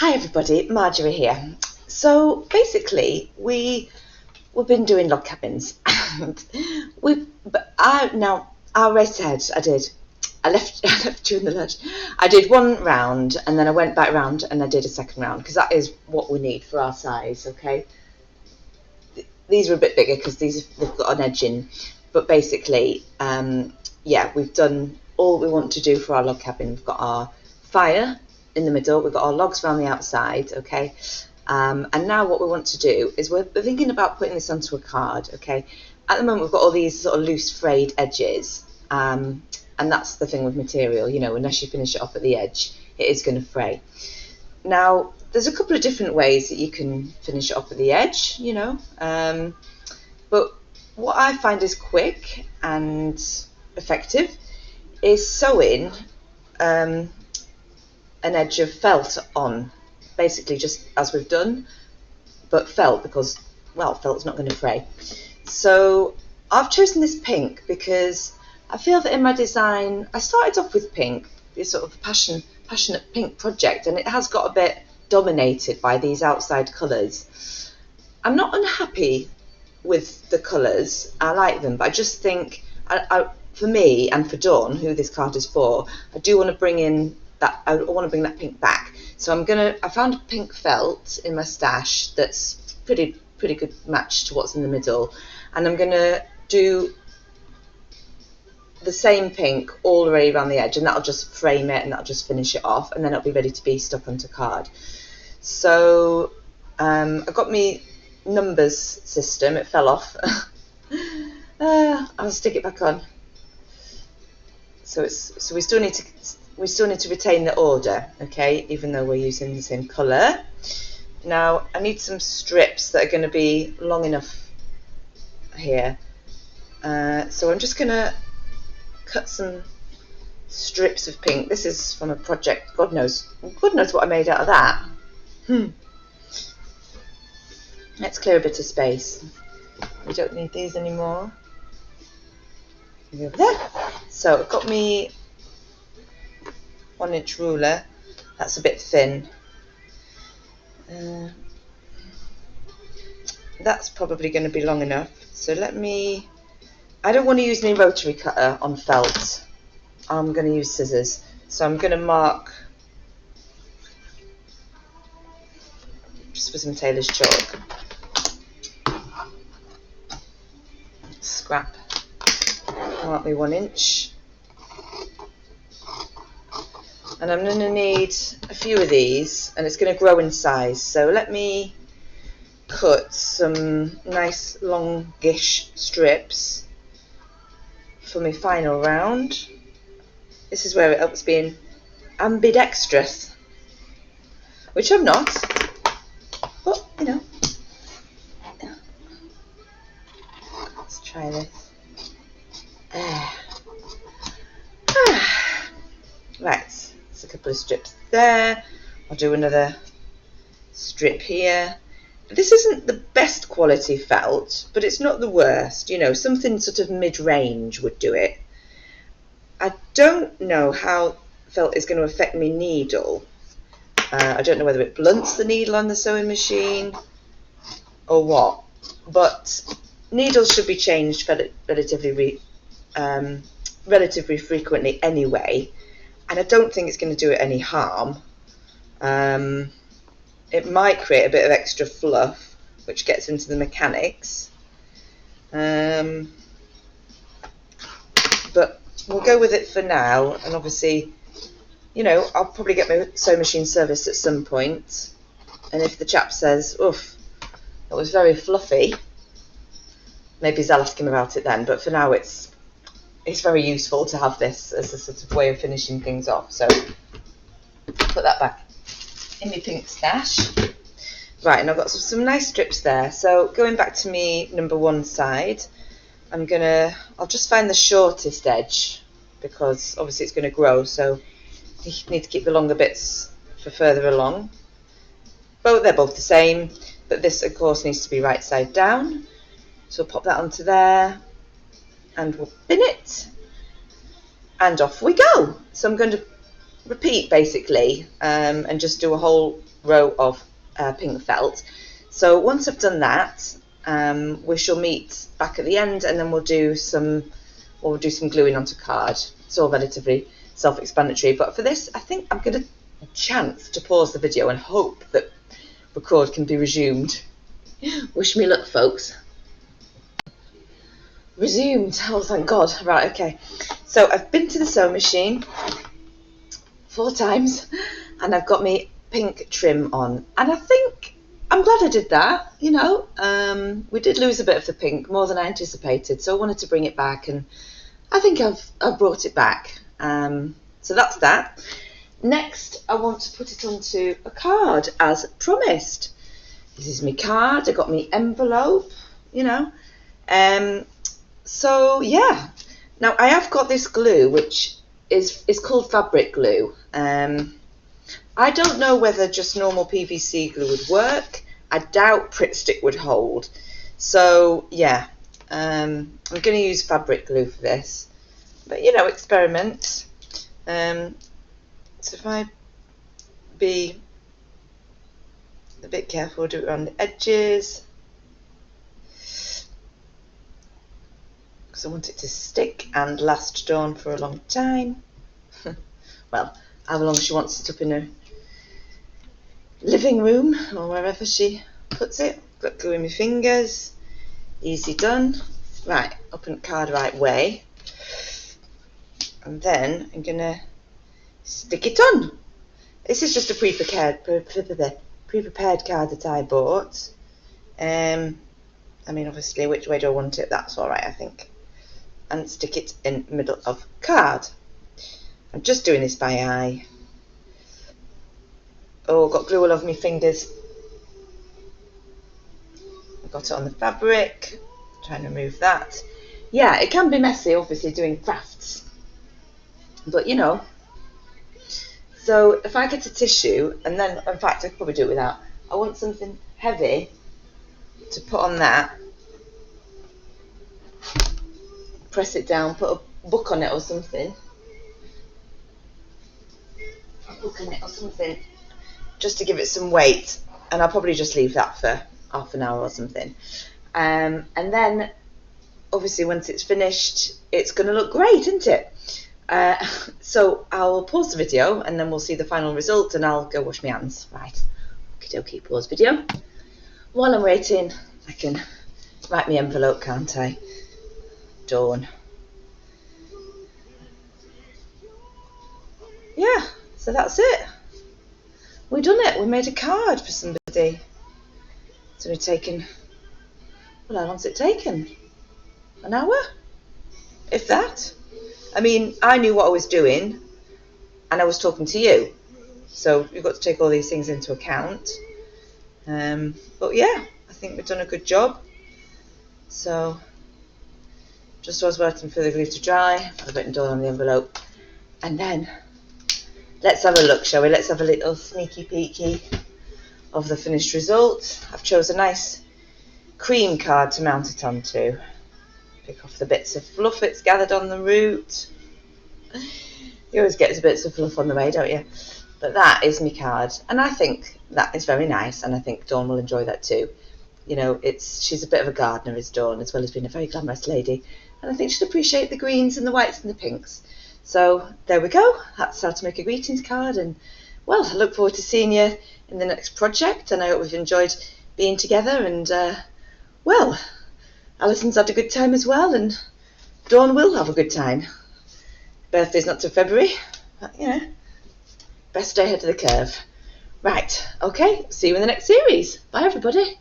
Hi everybody, Marjorie here. So basically, we've been doing log cabins, and I raced ahead. I left during the lunch. I did one round, and then I went back round, and I did a second round because that is what we need for our size. Okay, these are a bit bigger because they've got an edge in, but basically, yeah, we've done all we want to do for our log cabin. We've got our fire in the middle, we've got our logs around the outside, okay, and now what we want to do is we're thinking about putting this onto a card, okay. At the moment we've got all these sort of loose frayed edges, and that's the thing with material, you know, unless you finish it off at the edge it is going to fray. Now there's a couple of different ways that you can finish it off at the edge, you know, but what I find is quick and effective is sewing an edge of felt on, basically just as we've done, but felt because, well, felt's not going to fray. So I've chosen this pink because I feel that in my design, I started off with pink, this sort of passionate pink project, and it has got a bit dominated by these outside colours. I'm not unhappy with the colours, I like them, but I just think, for me and for Dawn, who this card is for, I do want to bring in that, I want to bring that pink back. So I found a pink felt in my stash that's pretty good match to what's in the middle, and I'm going to do the same pink all the way around the edge, and that'll just frame it and that'll just finish it off, and then it'll be ready to be stuck onto card. So I've got my numbers system, it fell off. I'll stick it back on. So we still need to retain the order, okay, even though we're using the same colour. Now I need some strips that are going to be long enough here, so I'm just going to cut some strips of pink. This is from a project, God knows what I made out of that. Let's clear a bit of space. We don't need these anymore. Over there. So I've got me 1-inch ruler. That's a bit thin. That's probably going to be long enough. So I don't want to use any rotary cutter on felt. I'm going to use scissors. So I'm going to mark just with some tailor's chalk. Scrap. Mark me 1 inch. And I'm going to need a few of these, and it's going to grow in size. So let me cut some nice longish strips for my final round. This is where it helps being ambidextrous, which I'm not, but you know. Let's try this. Right, there's a couple of strips there. I'll do another strip here. This isn't the best quality felt, but it's not the worst. You know, something sort of mid-range would do it. I don't know how felt is going to affect my needle. I don't know whether it blunts the needle on the sewing machine or what, but needles should be changed relatively frequently anyway, and I don't think it's going to do it any harm. It might create a bit of extra fluff, which gets into the mechanics, but we'll go with it for now. And obviously, you know, I'll probably get my sewing machine serviced at some point, and if the chap says, oof, it was very fluffy, maybe I'll ask him about it then, but for now it's very useful to have this as a sort of way of finishing things off. So put that back in my pink stash. Right, and I've got some nice strips there. So going back to me number 1 side, I'll just find the shortest edge, because obviously it's going to grow, so you need to keep the longer bits for further along. They're both the same, but this of course needs to be right side down. So we'll pop that onto there, and we'll pin it, and off we go. So I'm going to repeat basically, and just do a whole row of pink felt. So once I've done that, we shall meet back at the end, and then we'll do some gluing onto card. It's all relatively self-explanatory, but for this I think I'm going to chance to pause the video and hope that record can be resumed. Wish me luck, folks. Resumed. Oh, thank God. Right, okay. So I've been to the sewing machine 4 times and I've got me pink trim on, and I think I'm glad I did that. You know, we did lose a bit of the pink, more than I anticipated, so I wanted to bring it back, and I think I've brought it back. So that's that. Next, I want to put it onto a card as promised. This is my card. I got my envelope, you know. So yeah. Now I have got this glue, which is called fabric glue. I don't know whether just normal PVC glue would work. I doubt Pritt Stick would hold. So yeah, I'm going to use fabric glue for this. But you know, experiment. So if I be a bit careful, do it around the edges, because I want it to stick and last Dawn for a long time. Well, how long she wants it up in her living room or wherever she puts it. Got glue in my fingers. Easy done. Right, open the card the right way. And then I'm going to stick it on. This is just a pre-prepared card that I bought. I mean, obviously, which way do I want it? That's all right, I think. And stick it in the middle of card. I'm just doing this by eye. Oh, got glue all over my fingers. I got it on the fabric. Trying to remove that. Yeah, it can be messy, obviously, doing crafts. But, you know. So, if I get a tissue, and then, in fact, I could probably do it without. I want something heavy to put on that. Press it down, put a book on it or something. Just to give it some weight, and I'll probably just leave that for half an hour or something. And then, obviously, once it's finished, it's going to look great, isn't it? So I'll pause the video, and then we'll see the final result, and I'll go wash my hands. Right, okie pause video. While I'm waiting, I can write my envelope, can't I? Dawn. Yeah, so that's it. We've done it. We made a card for somebody. It's only taken, well, how long's it taken? An hour? If that. I mean, I knew what I was doing, and I was talking to you. So you've got to take all these things into account. But yeah, I think we've done a good job. So, just while I was waiting for the glue to dry, I've written Dawn on the envelope. And then, let's have a look, shall we? Let's have a little sneaky peeky of the finished result. I've chosen a nice cream card to mount it onto. Pick off the bits of fluff it's gathered on the root. You always get bits of fluff on the way, don't you? But that is my card, and I think that is very nice, and I think Dawn will enjoy that too. You know, she's a bit of a gardener, is Dawn, as well as being a very glamorous lady, and I think she'll appreciate the greens and the whites and the pinks. So there we go. That's how to make a greetings card, and well, I look forward to seeing you in the next project, and I hope we've enjoyed being together, and well, Alison's had a good time as well, and Dawn will have a good time. Birthday's not till February, but, you know, best day ahead of the curve. Right, okay, see you in the next series. Bye, everybody.